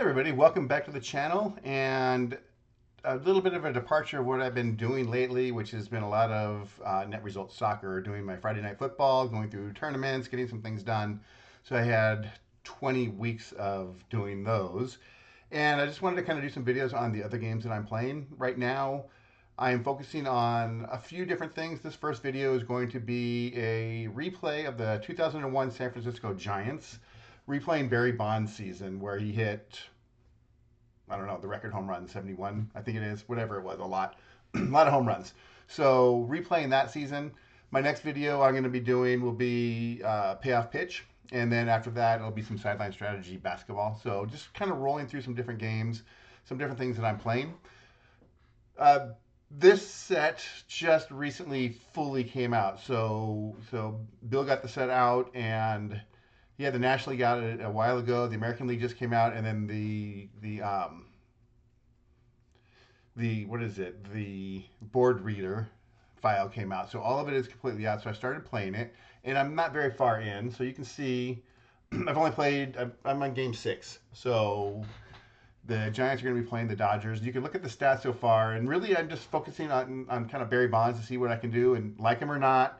Everybody, welcome back to the channel, and a little bit of a departure of what I've been doing lately, which has been a lot of net result soccer, doing my Friday night football, going through tournaments, getting some things done. So I had 20 weeks of doing those, and I just wanted to kind of do some videos on the other games that I'm playing right now. I am focusing on a few different things. This first video is going to be a replay of the 2001 San Francisco Giants, replaying Barry Bonds' season where he hit, I don't know, the record home run, 71, I think it is, whatever it was, a lot, a lot of home runs. So replaying that season. My next video I'm going to be doing will be payoff pitch, and then after that it'll be some sideline strategy basketball. So just kind of rolling through some different games, some different things that I'm playing. This set just recently fully came out. So Bill got the set out, and yeah, the National League got it a while ago. The American League just came out, and then the what is it? The board reader file came out. So all of it is completely out. So I started playing it, and I'm not very far in. So you can see, I've only played. I'm on game 6. So the Giants are going to be playing the Dodgers. You can look at the stats so far, and really I'm just focusing on kind of Barry Bonds to see what I can do, and like him or not,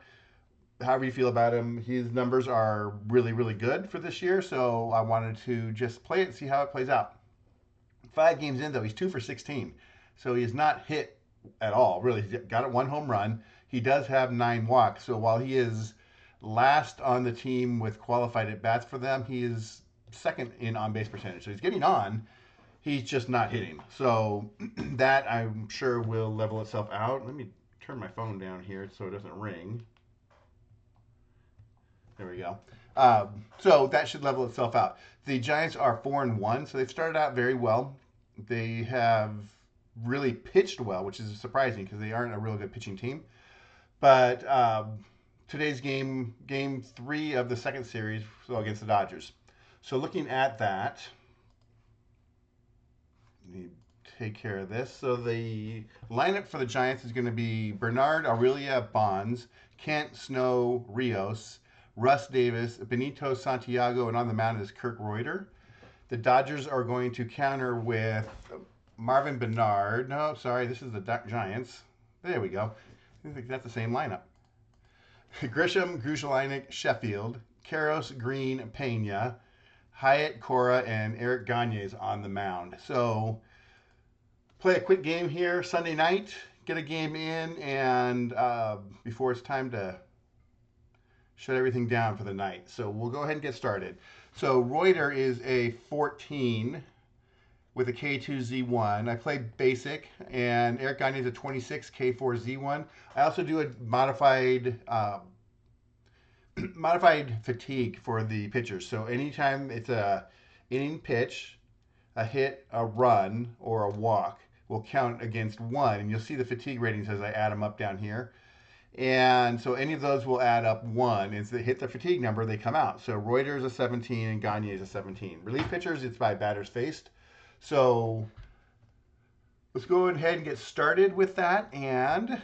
however you feel about him, his numbers are really, really good for this year. So I wanted to just play it and see how it plays out. 5 games in, though, he's 2 for 16. So he's not hit at all, really. He's got 1 home run. He does have 9 walks. So while he is last on the team with qualified at bats for them, he is second in on base percentage. So he's getting on. He's just not hitting. So that I'm sure will level itself out. Let me turn my phone down here so it doesn't ring. There we go. So that should level itself out. The Giants are 4-1, so they've started out very well. They have really pitched well, which is surprising because they aren't a real good pitching team. But today's game 3 of the second series, so against the Dodgers. So looking at that, let me take care of this. So the lineup for the Giants is going to be Bernard, Aurelia, Bonds, Kent, Snow, Rios, Russ Davis, Benito Santiago, and on the mound is Kirk Reuter. The Dodgers are going to counter with Marvin Bernard. No, sorry, this is the Giants. There we go. I think that's the same lineup. Grisham, Grushelinic, Sheffield, Karros, Green, Pena, Hyatt, Cora, and Eric Gagne's on the mound. So play a quick game here Sunday night, get a game in, and before it's time to shut everything down for the night. So we'll go ahead and get started. So Reuter is a 14 with a K2Z1. I played basic, and Eric Gagne is a 26 K4Z1. I also do a modified modified fatigue for the pitchers. So anytime it's a inning pitch, a hit, a run, or a walk will count against 1, and you'll see the fatigue ratings as I add them up down here. And so any of those will add up 1. As they hit the fatigue number, they come out. So Reuter is a 17 and Gagne is a 17. Relief pitchers, it's by batters faced. So let's go ahead and get started with that. And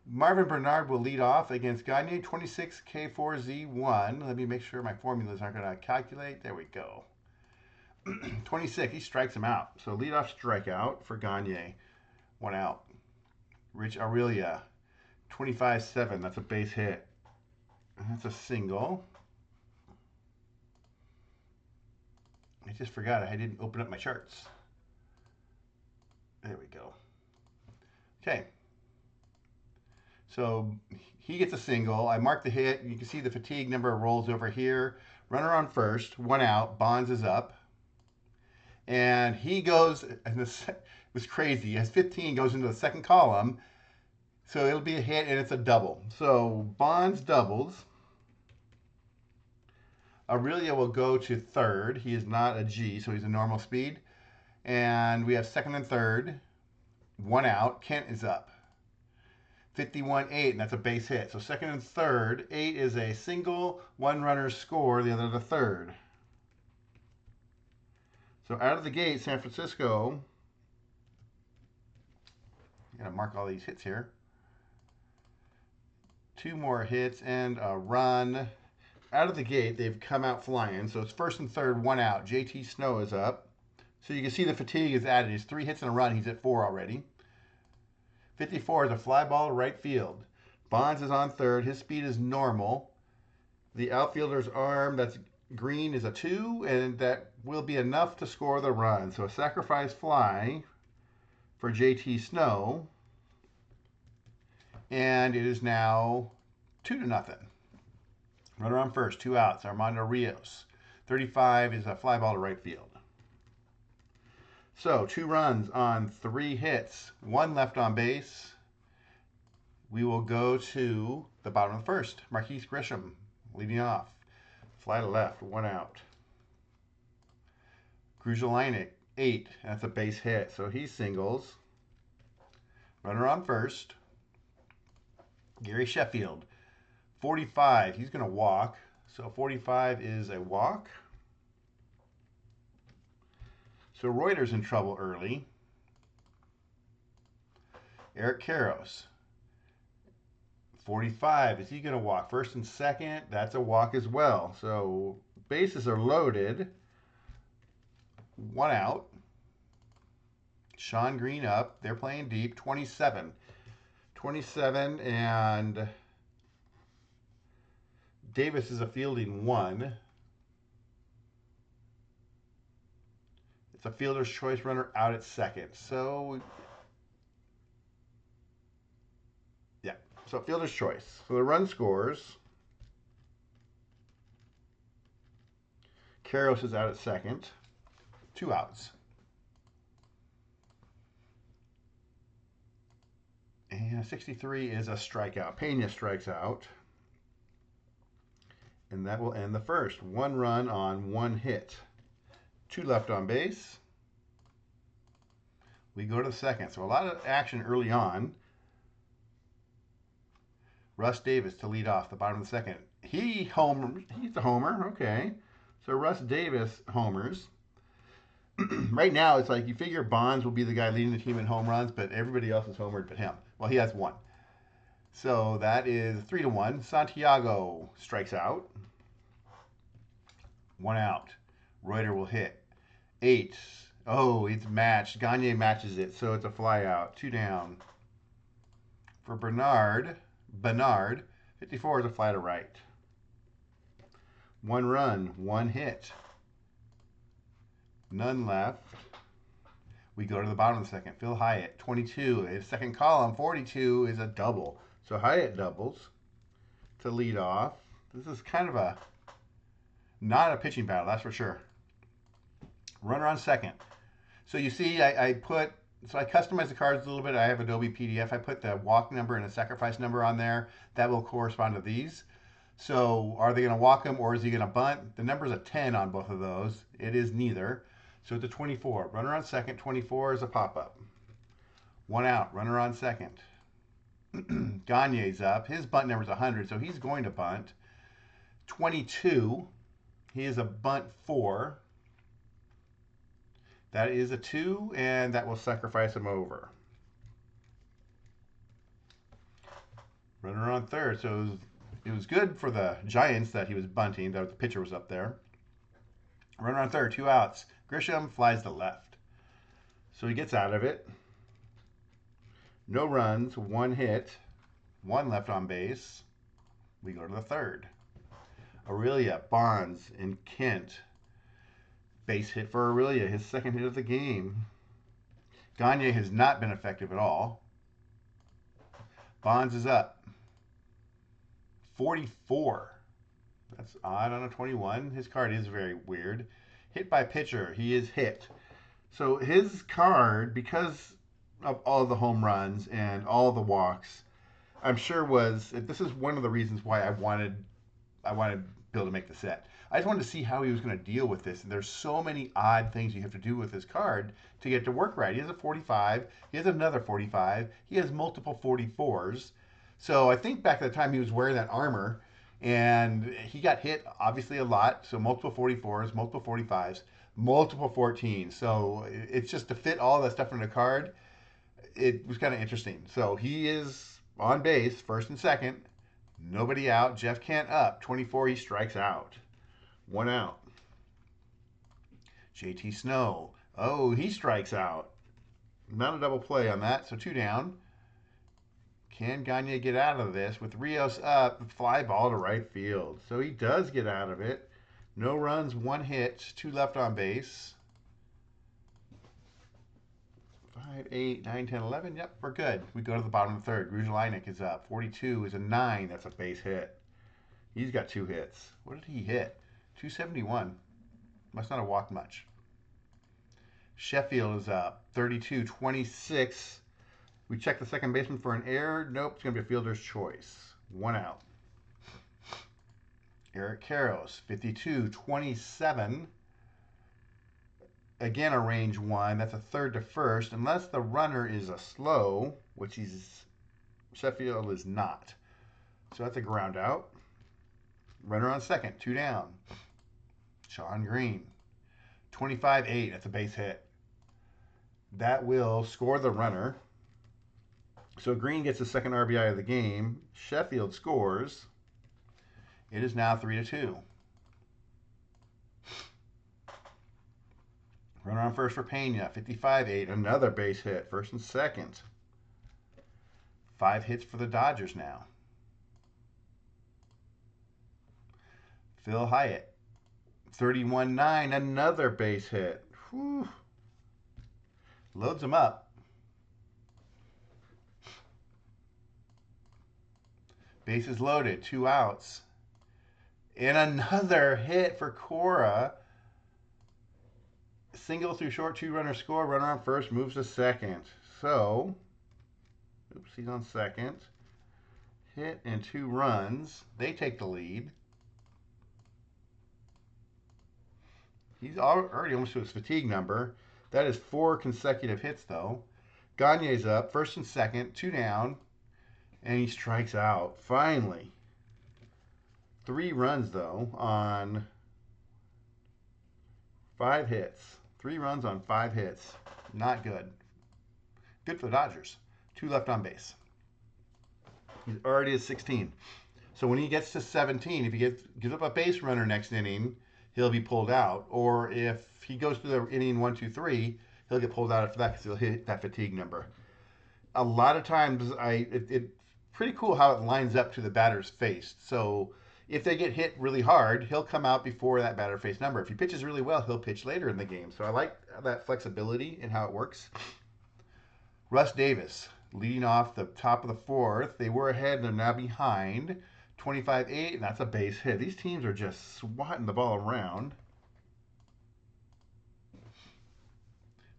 Marvin Bernard will lead off against Gagne, 26 K4Z1. Let me make sure my formulas aren't going to calculate. There we go. 26, he strikes him out. So leadoff strikeout for Gagne. 1 out. Rich Aurelia, 25-7. That's a base hit. That's a single. I just forgot I didn't open up my charts. There we go. Okay. So he gets a single. I mark the hit. You can see the fatigue number rolls over here. Runner on first. 1 out. Bonds is up. And he goes, and this was crazy. He has 15, goes into the second column. So it'll be a hit, and it's a double. So Bonds doubles. Aurelia will go to third. He is not a G, so he's a normal speed. And we have second and third. 1 out. Kent is up. 51-8, and that's a base hit. So second and third. 8 is a single. 1 runner score, the other to third. So out of the gate, San Francisco. I'm going to mark all these hits here. 2 more hits and a run. Out of the gate, they've come out flying. So it's first and third, 1 out. JT Snow is up. So you can see the fatigue is added. He's 3 hits in a run. He's at 4 already. 54 is a fly ball to right field. Bonds is on third. His speed is normal. The outfielder's arm, that's green, is a 2, and that will be enough to score the run. So a sacrifice fly for JT Snow. And it is now 2-0. Runner on first, 2 outs. Armando Rios. 35 is a fly ball to right field. So 2 runs on 3 hits, 1 left on base. We will go to the bottom of the first. Marquise Grisham leading off. Fly to left, 1 out. Gruzelinek, 8. That's a base hit, so he singles. Runner on first. Gary Sheffield, 45. He's going to walk. So 45 is a walk. So Reuter's in trouble early. Eric Karros, 45. Is he going to walk? First and second, that's a walk as well. So bases are loaded. 1 out. Sean Green up. They're playing deep. 27. 27, and Davis is a fielding 1. It's a fielder's choice runner out at second. So, yeah. So fielder's choice. So the run scores. Karros is out at second. 2 outs. And 63 is a strikeout. Pena strikes out. And that will end the first. 1 run on 1 hit. 2 left on base. We go to the second. So a lot of action early on. Russ Davis to lead off the bottom of the second. He's a homer. Okay. So Russ Davis homers. Right now, it's like you figure Bonds will be the guy leading the team in home runs, but everybody else is homered but him. Well, he has 1. So that is 3-1. Santiago strikes out. 1 out. Reuter will hit. 8. Oh, it's matched. Gagne matches it, so it's a fly out. 2 down. For Bernard, 54 is a fly to right. 1 run, 1 hit. None left. We go to the bottom of the second. Phil Hyatt, 22. His second column, 42 is a double. So Hyatt doubles to lead off. This is kind of not a pitching battle, that's for sure. Runner on second. So you see, I customized the cards a little bit. I have Adobe PDF. I put the walk number and a sacrifice number on there. That will correspond to these. So are they going to walk him or is he going to bunt? The number's a 10 on both of those. It is neither. So it's a 24. Runner on second. 24 is a pop-up. 1 out. Runner on second. Gagne's up. His bunt number's 100, so he's going to bunt. 22. He is a bunt 4. That is a 2, and that will sacrifice him over. Runner on third. So it was good for the Giants that he was bunting, that the pitcher was up there. Runner on third, 2 outs. Grisham flies to left. So he gets out of it. No runs, 1 hit, 1 left on base. We go to the third. Aurelia, Bonds, and Kent. Base hit for Aurelia, his second hit of the game. Gagne has not been effective at all. Bonds is up. 44. That's odd on a 21. His card is very weird. Hit by pitcher. He is hit. So his card, because of all the home runs and all the walks, I'm sure this is one of the reasons why I wanted Bill to make the set. I just wanted to see how he was going to deal with this. And there's so many odd things you have to do with his card to get it to work right. He has a 45. He has another 45. He has multiple 44s. So I think back at the time he was wearing that armor, and he got hit obviously a lot. So multiple 44s, multiple 45s, multiple 14s. So it's just to fit all that stuff in the card. It was kind of interesting. So he is on base, first and second. Nobody out. Jeff Kent up. 24, he strikes out. 1 out. JT Snow, Oh, he strikes out. Not a double play on that, so 2 down. Can Gagne get out of this with Rios up? Fly ball to right field. So he does get out of it. No runs, 1 hit, 2 left on base. 5, 8, 9, 10, 11. Yep, we're good. We go to the bottom of the third. Gruzelinek is up. 42 is a 9. That's a base hit. He's got 2 hits. What did he hit? 271. Must not have walked much. Sheffield is up. 32, 26. We check the second baseman for an error. Nope, it's going to be a fielder's choice. 1 out. Eric Karros, 52, 27. Again, a range 1. That's a third to first, unless the runner is a slow, which Sheffield is not. So that's a ground out. Runner on second, 2 down. Sean Green, 25-8. That's a base hit. That will score the runner. So Green gets the second RBI of the game. Sheffield scores. It is now 3-2. Runner on first for Pena, 55-8. Another base hit, first and second. 5 hits for the Dodgers now. Phil Hyatt, 31-9. Another base hit. Whew. Loads them up. Bases loaded, 2 outs. And another hit for Cora. Single through short, 2-runner score. Runner on first moves to second. So, oops, he's on second. Hit and 2 runs. They take the lead. He's already almost to his fatigue number. That is 4 consecutive hits, though. Gagne's up, first and second, 2 down, and he strikes out. Finally. 3 runs, though, on 5 hits. 3 runs on 5 hits. Not good. Good for the Dodgers. 2 left on base. He's already at 16. So when he gets to 17, if he gives up a base runner next inning, he'll be pulled out. Or if he goes to the inning 1, 2, 3, he'll get pulled out after that because he'll hit that fatigue number. A lot of times, it's pretty cool how it lines up to the batter's face. So if they get hit really hard, he'll come out before that batter face number. If he pitches really well, he'll pitch later in the game. So I like that flexibility in how it works. Russ Davis leading off the top of the 4th. They were ahead and they're now behind. 25-8, and that's a base hit. These teams are just swatting the ball around.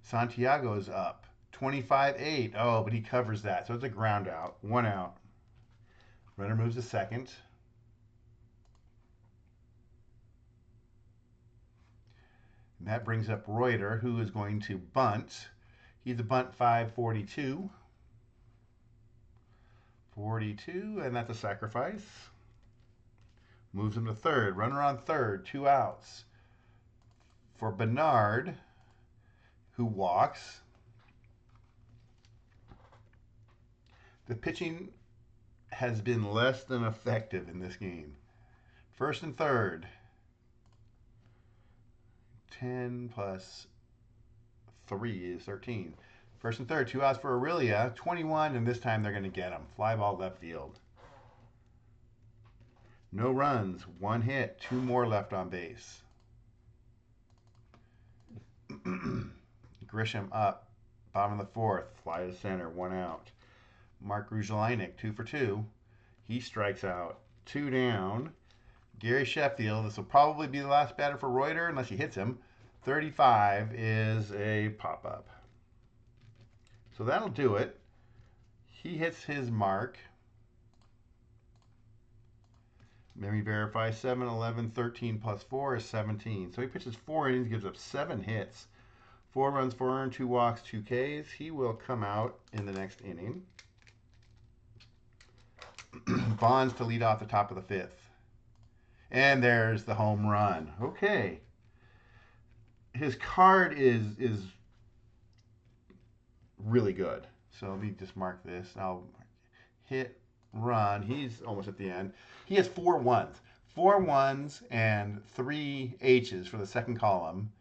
Santiago's up. 25-8. Oh, but he covers that. So it's a ground out. 1 out. Runner moves to second. And that brings up Reuter, who is going to bunt. He's a bunt 5-42. 42, and that's a sacrifice. Moves him to third. Runner on third, 2 outs. For Bernard, who walks. The pitching has been less than effective in this game. First and third. 10 plus 3 is 13. First and third, 2 outs for Aurelia. 21, and this time they're going to get him. Fly ball left field. No runs, 1 hit, 2 more left on base. Grisham up, bottom of the 4th, fly to center, 1 out. Mark Gruzelinek, 2 for 2. He strikes out, 2 down. Gary Sheffield, this will probably be the last batter for Reuter unless he hits him. 35 is a pop-up. So that'll do it. He hits his mark. Let me verify. 7, 11, 13 plus 4 is 17. So he pitches 4 innings, gives up 7 hits. 4 runs, 4 earned, 2 walks, 2 Ks. He will come out in the next inning. Bonds to lead off the top of the 5th. And there's the home run. Okay. His card is really good. So let me just mark this. I'll hit, run. He's almost at the end. He has 4 ones. 4 ones and 3 H's for the second column.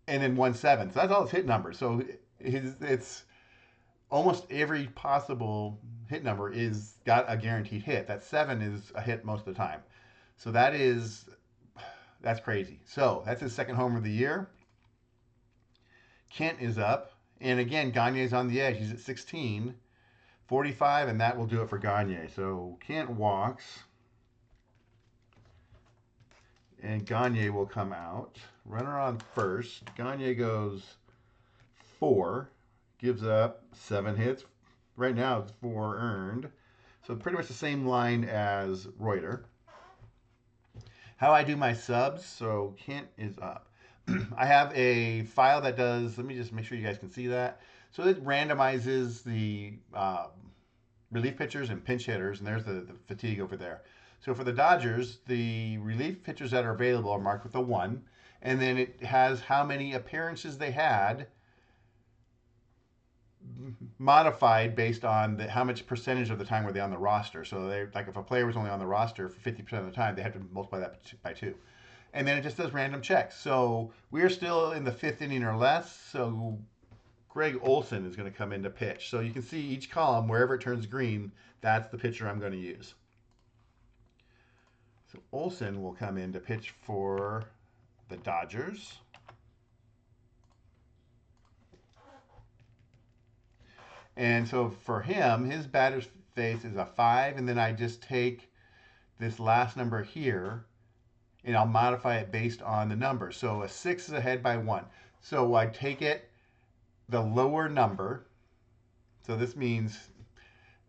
and then 1-7. So that's all his hit numbers. So it's almost every possible hit number is got a guaranteed hit. That 7 is a hit most of the time. So that's crazy. So that's his second homer of the year. Kent is up. And again, Gagne's on the edge. He's at 16, 45, and that will do it for Gagne. So Kent walks. And Gagne will come out. Runner on first. Gagne goes 4. Gives up 7 hits. Right now it's 4 earned. So pretty much the same line as Reuter. How I do my subs. So Kent is up. I have a file that does, let me just make sure you guys can see that. So it randomizes the relief pitchers and pinch hitters, and there's the fatigue over there. So for the Dodgers, the relief pitchers that are available are marked with a 1, and then it has how many appearances they had modified based on how much percentage of the time were they on the roster. So they, like if a player was only on the roster for 50% of the time, they had to multiply that by 2. And then it just does random checks. So we're still in the 5th inning or less. So Greg Olson is going to come in to pitch. So you can see each column, wherever it turns green, that's the pitcher I'm going to use. So Olson will come in to pitch for the Dodgers. And so for him, his batter's face is a 5, and then I just take this last number here, and I'll modify it based on the number. So a 6 is ahead by 1. So I take it, the lower number, so this means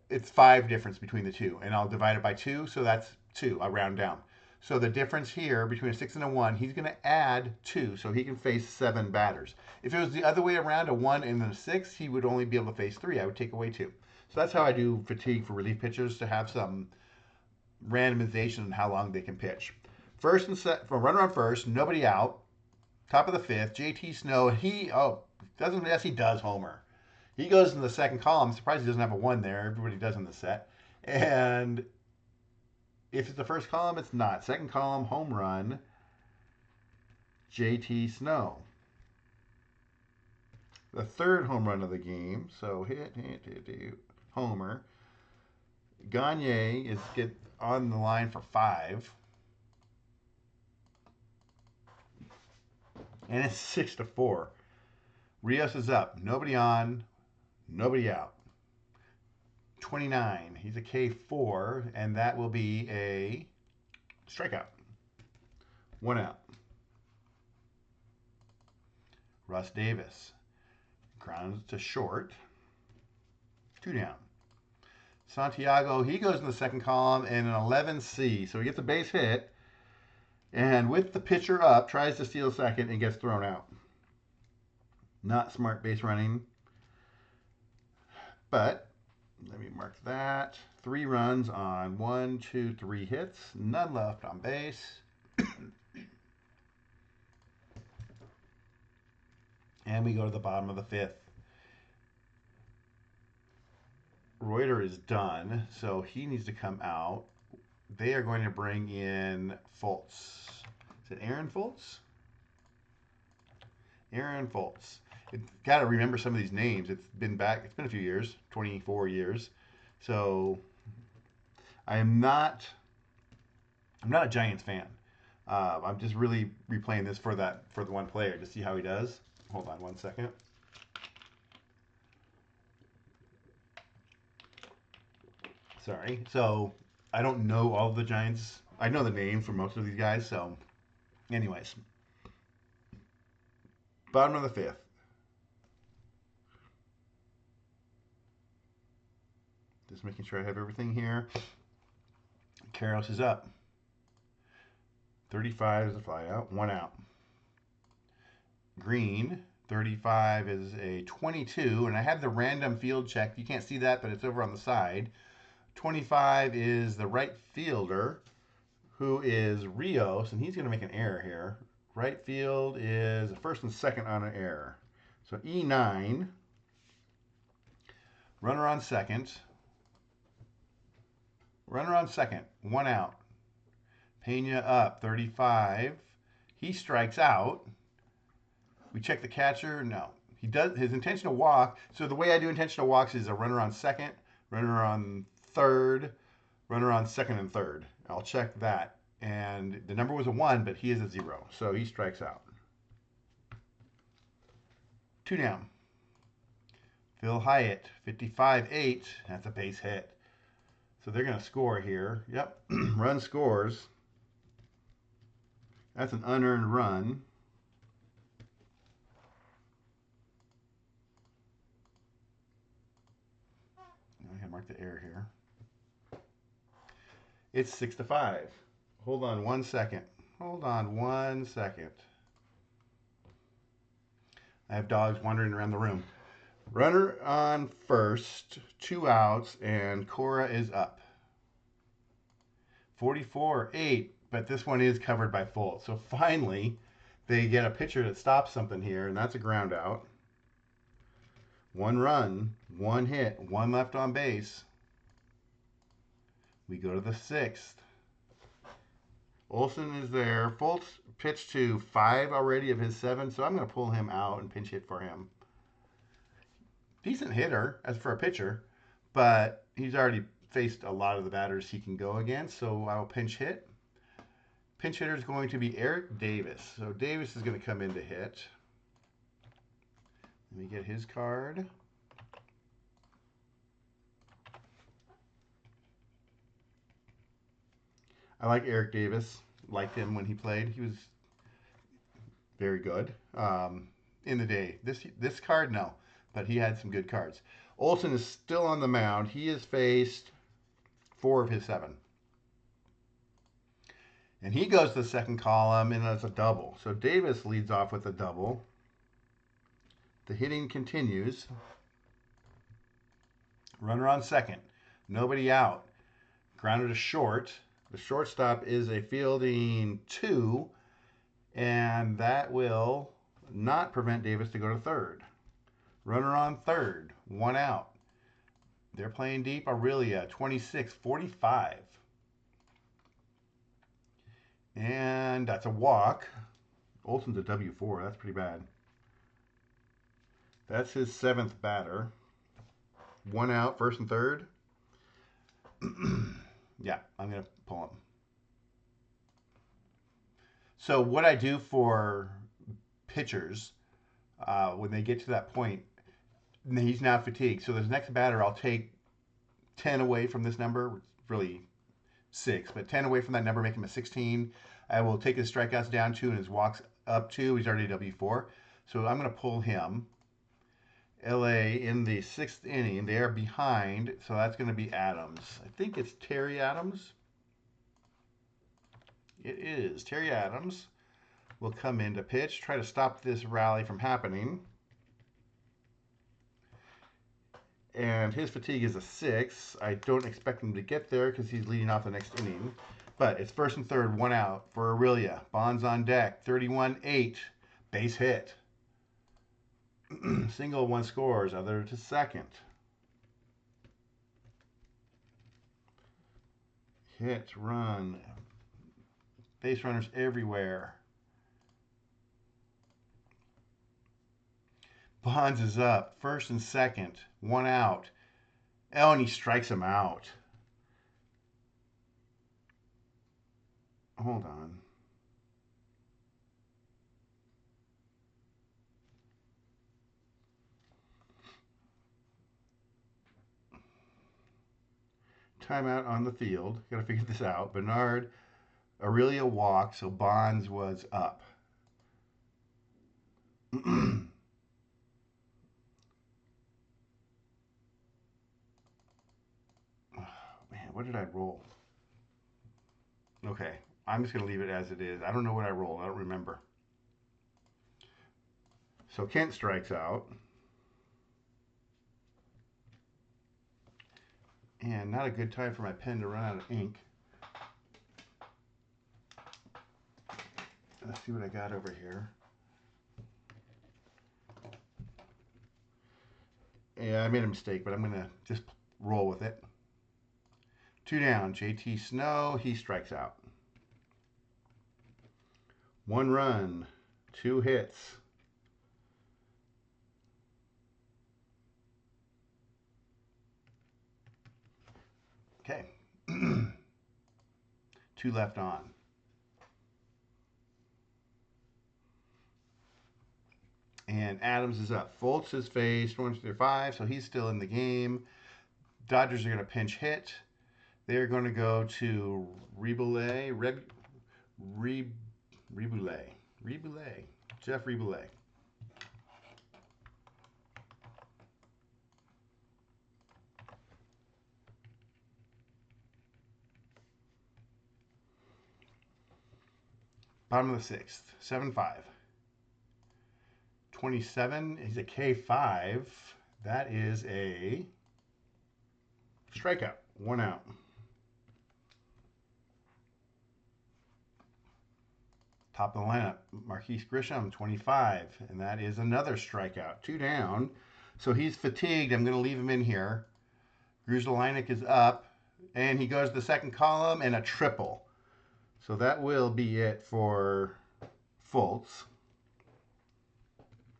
it's 5 difference between the two, and I'll divide it by 2, so that's 2, I'll round down. So the difference here between a 6 and a 1, he's going to add 2, so he can face 7 batters. If it was the other way around, a 1 and then a 6, he would only be able to face 3. I would take away 2. So that's how I do fatigue for relief pitchers, to have some randomization on how long they can pitch. First and set, from runner on first, nobody out. Top of the 5th, JT Snow. He does homer. He goes in the second column. I'm surprised he doesn't have a 1 there. Everybody does in the set. And if it's the first column, it's not. Second column, home run, JT Snow. The third home run of the game. So hit, homer. Gagne is get on the line for 5. And it's 6-4. Rios is up. Nobody on, nobody out. 29. He's a K4, and that will be a strikeout. 1 out. Russ Davis grounds to short. 2 down. Santiago, he goes in the second column in an 11C. So he gets a base hit, and with the pitcher up, tries to steal second and gets thrown out. Not smart base running. But let me mark that. 3 runs on 1, 2, 3 hits. None left on base. And we go to the bottom of the 5th. Reuter is done, so he needs to come out. They are going to bring in Fultz. Is it Aaron Fultz? Aaron Fultz. Got to remember some of these names. It's been a few years, 24 years. So I'm not a Giants fan. I'm just really replaying this for the one player to see how he does. Hold on 1 second. Sorry. So I don't know all of the Giants. I know the names for most of these guys. So anyways, bottom of the 5th. Just making sure I have everything here. Karros is up. 35 is a flyout. 1 out. Green, 35 is a 22. And I have the random field check. You can't see that, but it's over on the side. 25 is the right fielder, who is Rios. And he's going to make an error here. Right field is first and second on an error. So E9. Runner on second. Runner on second, 1 out. Pena up, 35. He strikes out. We check the catcher. No. He does his intentional walk. So the way I do intentional walks is a runner on second, runner on third, runner on second and third. I'll check that. And the number was a 1, but he is a 0. So he strikes out. 2 down. Phil Hyatt, 55-8. That's a base hit. So they're going to score here. Yep. Run scores. That's an unearned run. I gotta mark the error here. It's 6-5. Hold on 1 second. Hold on 1 second. I have dogs wandering around the room. Runner on first, 2 outs, and Cora is up. 44-8, but this one is covered by Fultz. So finally, they get a pitcher that stops something here, and that's a ground out. 1 run, 1 hit, 1 left on base. We go to the 6th. Olson is there. Fultz pitched to 5 already of his 7, so I'm going to pull him out and pinch hit for him. Decent hitter as for a pitcher, but he's already faced a lot of the batters he can go against, so I'll pinch hit. Pinch hitter is going to be Eric Davis. So Davis is going to come in to hit. Let me get his card. I like Eric Davis. Liked him when he played. He was very good in the day. This card, no, but he had some good cards. Olson is still on the mound. He has faced 4 of his 7. And he goes to the second column, and it's a double. So Davis leads off with a double. The hitting continues. Runner on second. Nobody out. Grounded to short. The shortstop is a fielding 2, and that will not prevent Davis to go to third. Runner on third. 1 out. They're playing deep. Aurelia, 26-45. And that's a walk. Olson's a W4. That's pretty bad. That's his 7th batter. 1 out, first and third. Yeah, I'm going to pull him. So what I do for pitchers, when they get to that point, he's now fatigued. So this next batter, I'll take 10 away from this number. Really 6, but 10 away from that number, make him a 16. I will take his strikeouts down 2 and his walks up 2. He's already W4. So I'm going to pull him. LA in the 6th inning. They are behind, so that's going to be Adams. I think it's Terry Adams. It is. Terry Adams will come in to pitch, try to stop this rally from happening. And his fatigue is a 6. I don't expect him to get there because he's leading off the next inning. But it's first and third, 1 out for Aurelia. Bonds on deck, 31-8. Base hit. Single, 1 scores, other to second. Hit, run. Base runners everywhere. Bonds is up, first and second, 1 out. Oh, and he strikes him out. Hold on. Timeout on the field. Got to figure this out. Bernard, Aurelia walked, so Bonds was up. Man, what did I roll? Okay, I'm just going to leave it as it is. I don't know what I rolled. I don't remember. So Kent strikes out. And not a good time for my pen to run out of ink. Let's see what I got over here. Yeah, I made a mistake, but I'm going to just roll with it. 2 down. JT Snow, he strikes out. 1 run, 2 hits. 2 left on. And Adams is up. Fultz is faced 1 through 5, so he's still in the game. Dodgers are going to pinch hit. They're going to go to Reboulet. Jeff Reboulet. Bottom of the 6th. 7-5. 27. He's a K5. That is a strikeout. 1 out. Top of the lineup, Marquise Grisham, 25, and that is another strikeout. 2 down. So he's fatigued. I'm going to leave him in here. Gruzelinek is up, and he goes to the second column and a triple. So that will be it for Fultz.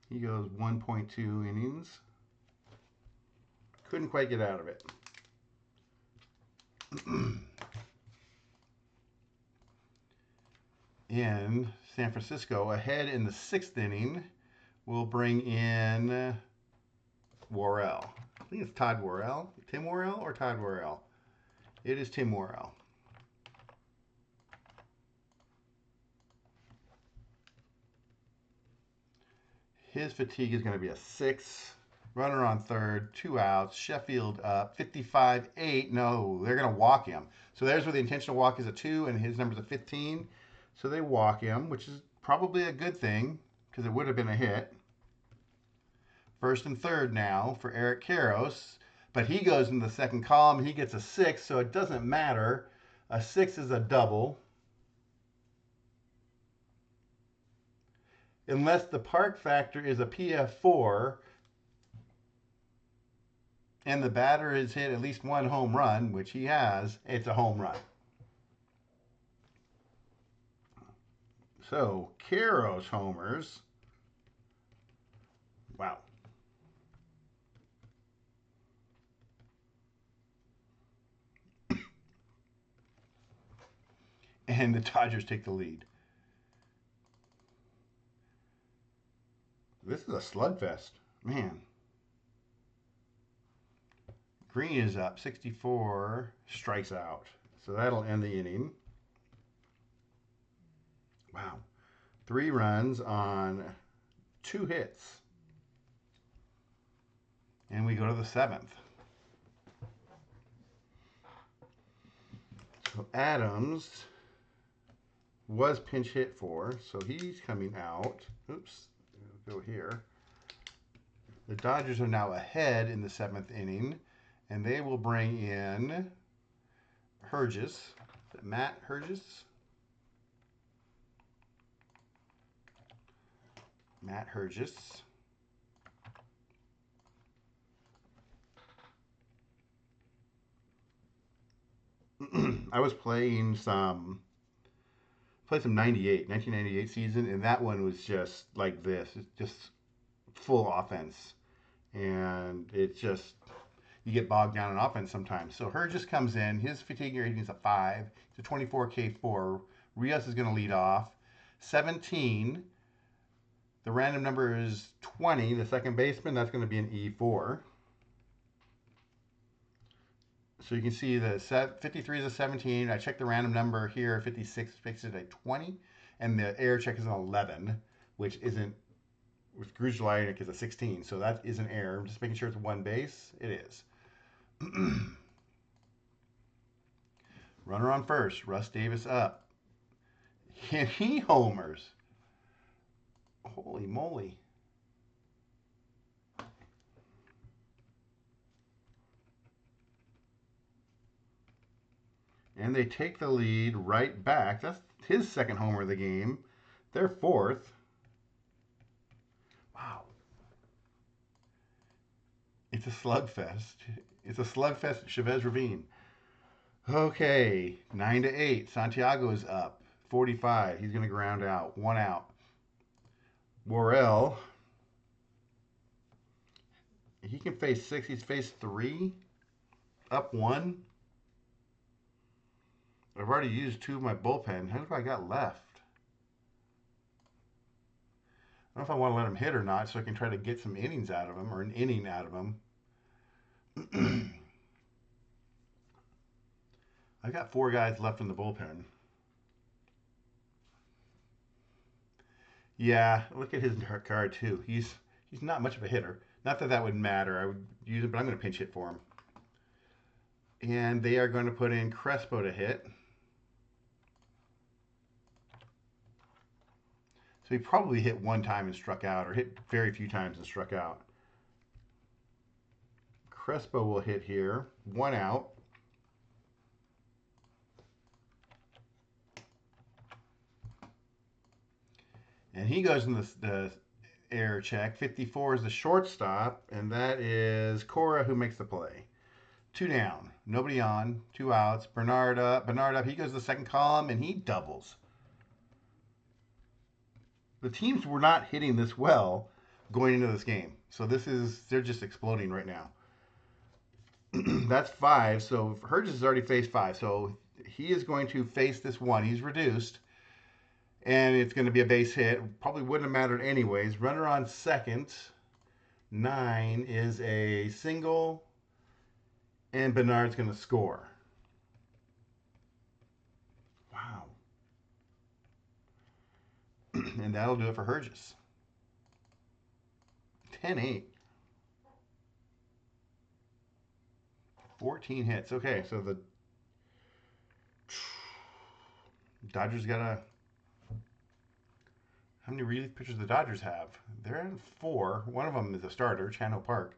He goes 1.2 innings. Couldn't quite get out of it. In San Francisco, ahead in the 6th inning, we'll bring in Worrell. I think it's Todd Worrell. Tim Worrell or Todd Worrell? It is Tim Worrell. His fatigue is going to be a 6. Runner on third, 2 outs. Sheffield up, 55-8. No, they're going to walk him. So there's where the intentional walk is a 2, and his number's a 15. So they walk him, which is probably a good thing because it would have been a hit. First and third now for Eric Karros, but he goes in the second column. He gets a 6, so it doesn't matter. A 6 is a double. Unless the park factor is a PF4 and the batter has hit at least 1 home run, which he has, it's a home run. So, Karros homers. Wow. And the Dodgers take the lead. This is a slugfest. Man. Green is up, 64, strikes out. So that'll end the inning. Wow. 3 runs on 2 hits. And we go to the 7th. So Adams was pinch hit for, so he's coming out. Oops, go here. The Dodgers are now ahead in the 7th inning, and they will bring in Herges. Matt Herges? Matt Herges. I was playing some 1998 season, and that one was just like this. It's just full offense. And it's just, you get bogged down in offense sometimes. So Herges comes in. His fatigue rating is a 5. It's a 24 K4. Rios is going to lead off. 17. The random number is 20. The second baseman, that's going to be an E4. So you can see the 53 is a 17. I checked the random number here. 56 makes it a 20. And the air check is an 11, which isn't, with Gruzelinek is a 16. So that is an error. I'm just making sure it's 1 base. It is. Runner on first. Russ Davis up. And he homers. Holy moly. And they take the lead right back. That's his second homer of the game. Their 4th. Wow. It's a slugfest. It's a slugfest at Chavez Ravine. Okay, 9-8. Santiago is up. 45. He's going to ground out. 1 out. Worrell. He can face 6. He's faced 3. Up 1. I've already used 2 of my bullpen. How do I got left? I don't know if I want to let him hit or not, so I can try to get some innings out of him, or an inning out of him. I got 4 guys left in the bullpen. Yeah, look at his card too. He's not much of a hitter. Not that that would matter. I would use it, but I'm going to pinch hit for him. And they are going to put in Crespo to hit. So he probably hit 1 time and struck out, or hit very few times and struck out. Crespo will hit here. 1 out. And he goes in the air check. 54 is the shortstop, and that is Cora who makes the play. 2 down. Nobody on. 2 outs. Bernard up. Bernard up. He goes to the second column, and he doubles. The teams were not hitting this well going into this game. So they're just exploding right now. That's 5. So Herges has already faced 5. So he is going to face this one. He's reduced. And it's going to be a base hit. Probably wouldn't have mattered anyways. Runner on second. 9 is a single. And Bernard's going to score. Wow. And that'll do it for Herges. 10-8. 14 hits. Okay, so the Dodgers got a... How many relief pitchers the Dodgers have? They're in 4. One of them is a starter, Chano Park.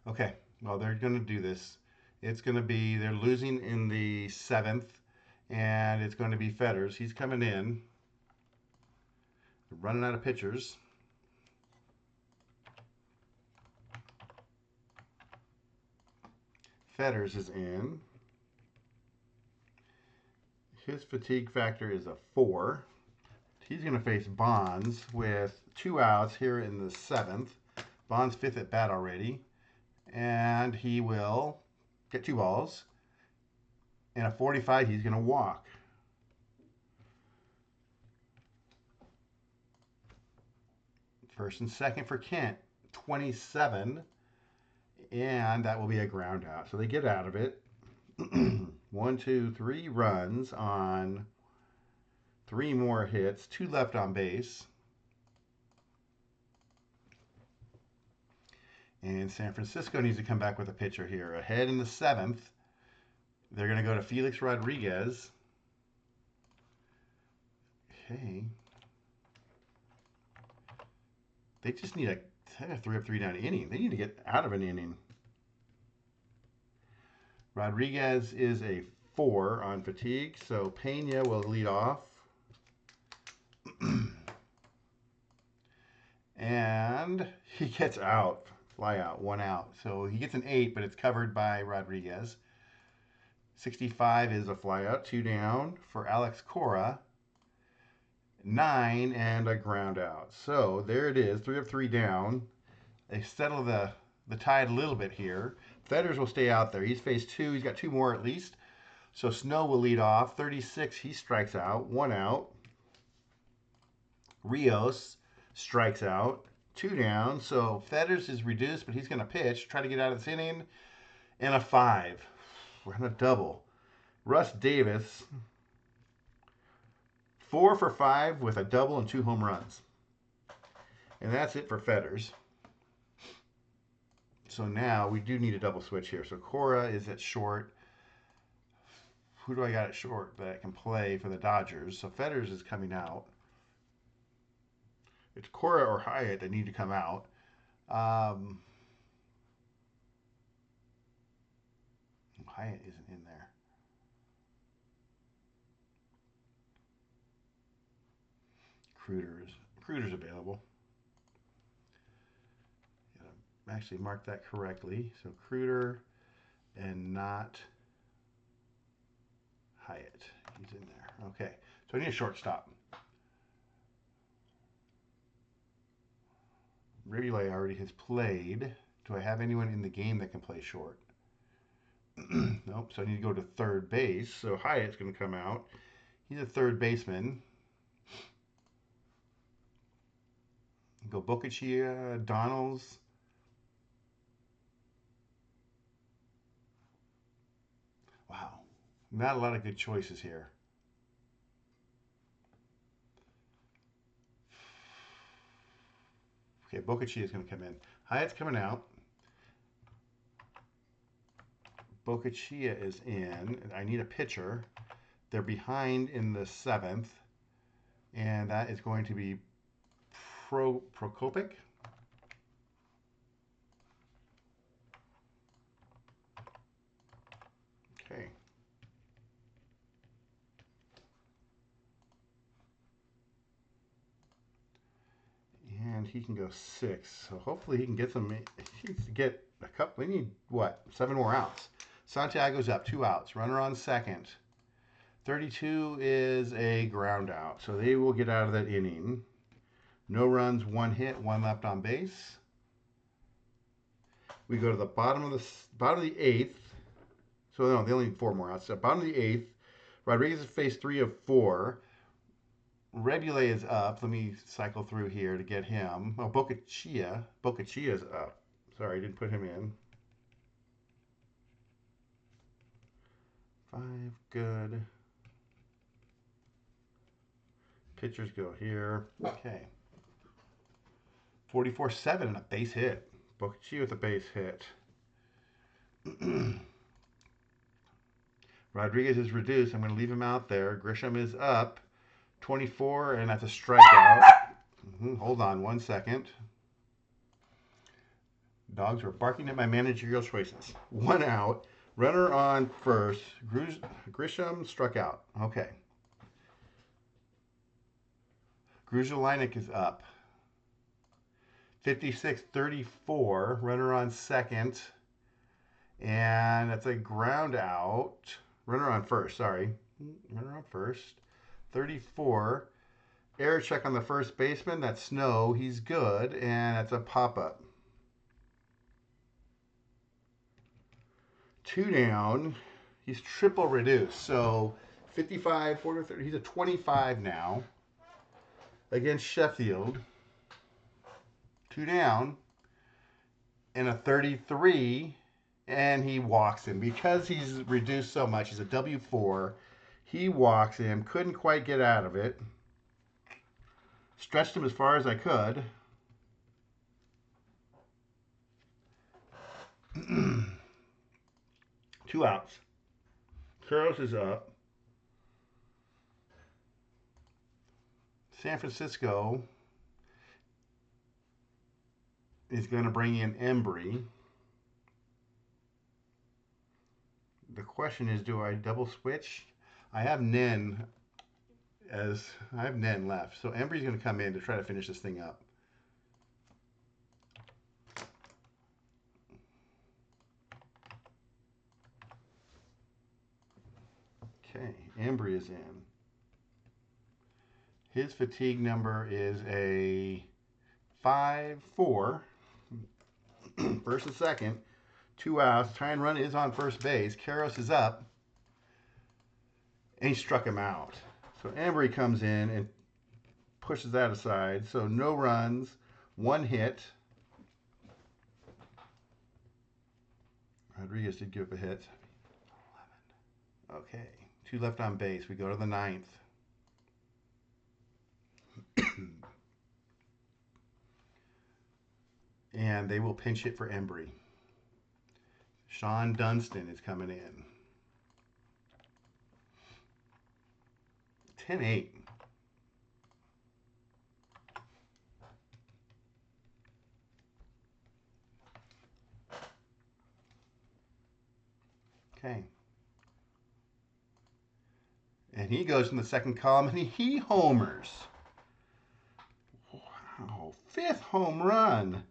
Okay, well, they're going to do this. It's going to be, they're losing in the 7th, and it's going to be Fetters. He's coming in. They're running out of pitchers. Fetters is in. His fatigue factor is a 4. He's going to face Bonds with 2 outs here in the 7th. Bonds 5th at bat already. And he will get 2 balls. And a 45, he's going to walk. First and second for Kent, 27. And that will be a ground out. So they get out of it. 1, 2, 3 runs on 3 more hits. 2 left on base. And San Francisco needs to come back with a pitcher here. Ahead in the 7th. They're going to go to Felix Rodriguez. Okay. They just need a 3 up, 3 down inning. They need to get out of an inning. Rodriguez is a 4 on fatigue, so Pena will lead off. And he gets out. Fly out, 1 out. So he gets an 8, but it's covered by Rodriguez. 65 is a flyout, 2 down for Alex Cora. 9 and a ground out. So there it is, 3 up, 3 down. They settle the tide a little bit here. Fetters will stay out there. He's faced 2. He's got 2 more at least. So Snow will lead off. 36, he strikes out. 1 out. Rios strikes out. 2 down. So Fetters is reduced, but he's going to pitch. Try to get out of this inning. And a 5. We're on a double. Russ Davis, 4 for 5 with a double and 2 home runs. And that's it for Fetters. So now we do need a double switch here. So Cora is at short. Who do I got at short that can play for the Dodgers? So Fetters is coming out. It's Cora or Hyatt that need to come out. Hyatt isn't in there. Cruder's available. Actually mark that correctly. So Cruder and not Hyatt. He's in there. Okay. So I need a shortstop. Relay already has played. Do I have anyone in the game that can play short? Nope. So I need to go to third base. So Hyatt's going to come out. He's a third baseman. Go Bocaccia, Donalds. Wow. Not a lot of good choices here. Okay, Bocaccia is going to come in. Hyatt's coming out. Bocaccia is in. I need a pitcher. They're behind in the 7th. And that is going to be Prokopic. Okay. And he can go 6. So hopefully he can get some. He needs to get a couple. We need what? 7 more outs. Santiago's up, 2 outs. Runner on second. 32 is a ground out. So they will get out of that inning. No runs, 1 hit, 1 left on base. We go to the bottom of the 8th. So no, they only need 4 more outs. So bottom of the 8th. Rodriguez has faced 3 of 4. Rebule is up. Let me cycle through here to get him. Oh, Bocaccia. Bocaccia is up. Sorry, I didn't put him in. 5, good. Pitchers go here. Okay. 44-7 and a base hit. Bocaccia with a base hit. Rodriguez is reduced. I'm going to leave him out there. Grisham is up. 24, and that's a strikeout. Hold on 1 second. Dogs are barking at my managerial choices. 1 out. Runner on first. Grisham struck out. Okay. Gruzelinek is up. 56-34. Runner on second. And that's a ground out. Runner on first, sorry. Runner on first. 34. Error check on the first baseman. That's Snow. He's good. And that's a pop-up. 2 down. He's triple reduced. So 55, 40, 30. He's a 25 now. Against Sheffield. 2 down. And a 33. And he walks him. Because he's reduced so much, he's a W4. He walks him. Couldn't quite get out of it. Stretched him as far as I could. Two outs. Carlos is up. San Francisco is going to bring in Embry. The question is, do I double switch? I have Nen left. So Embry's going to come in to try to finish this thing up. Okay, Embry is in. His fatigue number is a 5-4. First and second. 2 outs. Tying run is on first base. Karros is up. And he struck him out. So Embry comes in and pushes that aside. So no runs, 1 hit. Rodriguez did give up a hit. 11. Okay, 2 left on base. We go to the 9th. And they will pinch hit for Embry. Sean Dunston is coming in. 10-8. Okay. And he goes in the second column and he homers. Wow, 5th home run.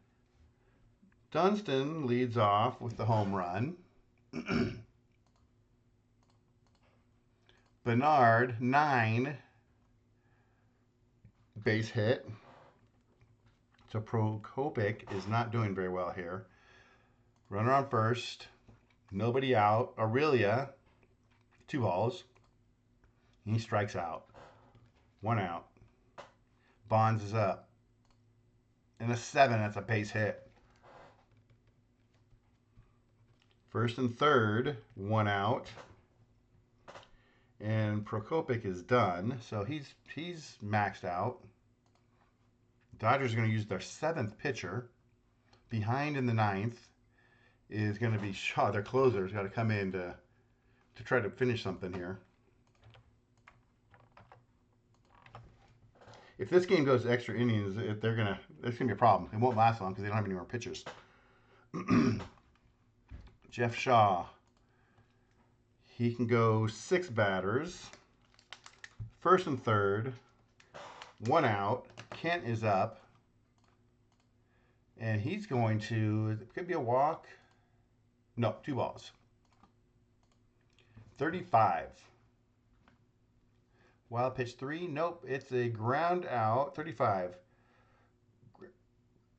Dunston leads off with the home run. Bernard, 9. Base hit. So Prokopic is not doing very well here. Runner on first. Nobody out. Aurelia, 2 balls. He strikes out. 1 out. Bonds is up. And a 7, that's a base hit. First and third, 1 out. And Prokopic is done, so he's maxed out. Dodgers are going to use their 7th pitcher. Behind in the 9th is going to be Shaw. Their closer's got to come in to try to finish something here. If this game goes to extra innings, there's gonna be a problem. It won't last long because they don't have any more pitchers. Jeff Shaw. He can go 6 batters. First and third. 1 out. Kent is up. And he's going to, it could be a walk. No, 2 balls. 35. Wild pitch 3. Nope, it's a ground out. 35.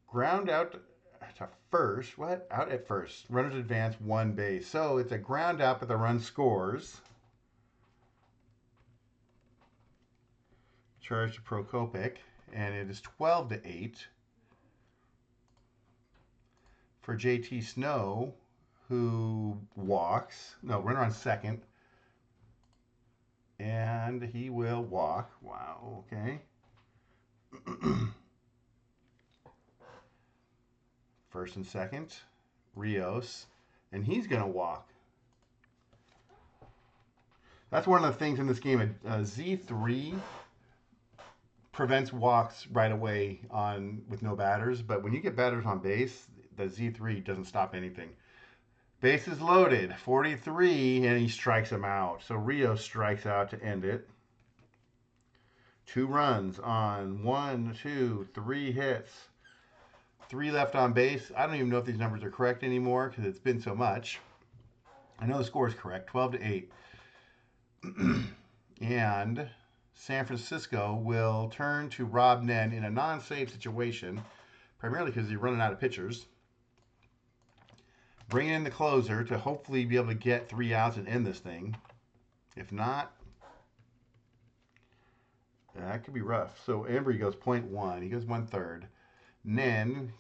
Ground out to first. What? Out at first. Runners advance 1 base. So it's a ground out, but the run scores. Charge to Prokopic, and it is 12-8 for JT Snow, who walks. No, runner on second. And he will walk. Wow, okay. First and second, Rios, and he's going to walk. That's one of the things in this game. Z3 prevents walks right away with no batters, but when you get batters on base, the Z3 doesn't stop anything. Base is loaded, 43, and he strikes him out. So Rios strikes out to end it. 2 runs on 1, 2, 3 hits. 3 left on base. I don't even know if these numbers are correct anymore because it's been so much. I know the score is correct, 12-8. And San Francisco will turn to Rob Nen in a non-save situation, primarily because he's running out of pitchers. Bring in the closer to hopefully be able to get 3 outs and end this thing. If not, that could be rough. So Embry goes 0.1. He goes 1/3. Nen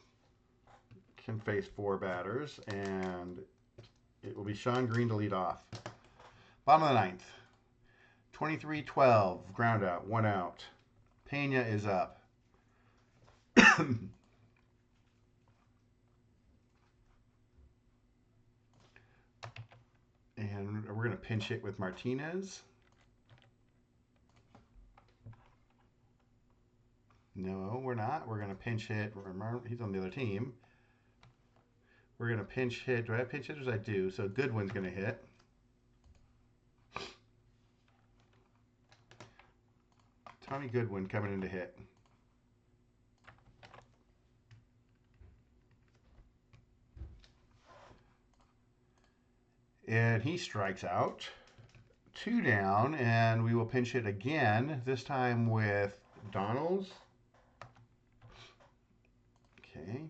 can face 4 batters, and it will be Sean Green to lead off. Bottom of the 9th. 23-12. Ground out. 1 out. Pena is up. And we're going to pinch hit with Martinez. No, we're not. We're going to pinch hit. He's on the other team. We're going to pinch hit. Do I have pinch hitters? I do. So Goodwin's going to hit. Tommy Goodwin coming in to hit. And he strikes out. 2 down, and we will pinch hit again, this time with Donalds. Okay.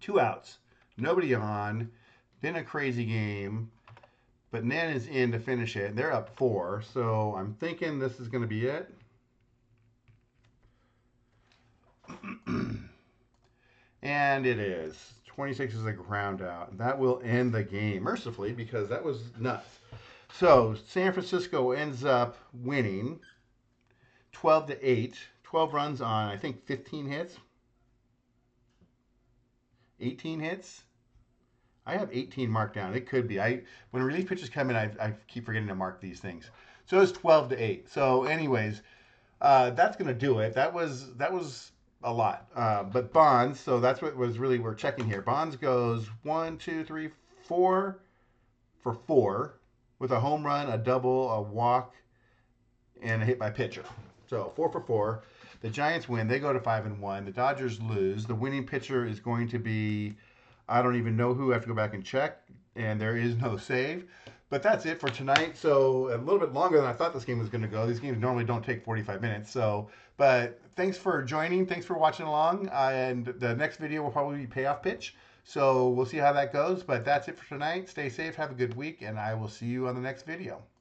2 outs. Nobody on. Been a crazy game. But Nen is in to finish it. They're up 4, so I'm thinking this is going to be it. And it is. 26 is a ground out. That will end the game, mercifully, because that was nuts. So San Francisco ends up winning 12-8. 12 runs on, I think, 15 hits. 18 hits. I have 18 marked down. It could be. When relief pitches come in, I keep forgetting to mark these things. So it's 12-8. So anyways, that's going to do it. That was a lot. But Bonds, so that's what was really we're checking here. Bonds goes 1, 2, 3, 4 for 4 with a home run, a double, a walk, and a hit by pitcher. So 4 for 4. The Giants win. They go to 5-1. The Dodgers lose. The winning pitcher is going to be, I don't even know who. I have to go back and check. And there is no save. But that's it for tonight. So a little bit longer than I thought this game was going to go. These games normally don't take 45 minutes. So, but thanks for joining. Thanks for watching along. And the next video will probably be payoff pitch. So we'll see how that goes. But that's it for tonight. Stay safe. Have a good week. And I will see you on the next video.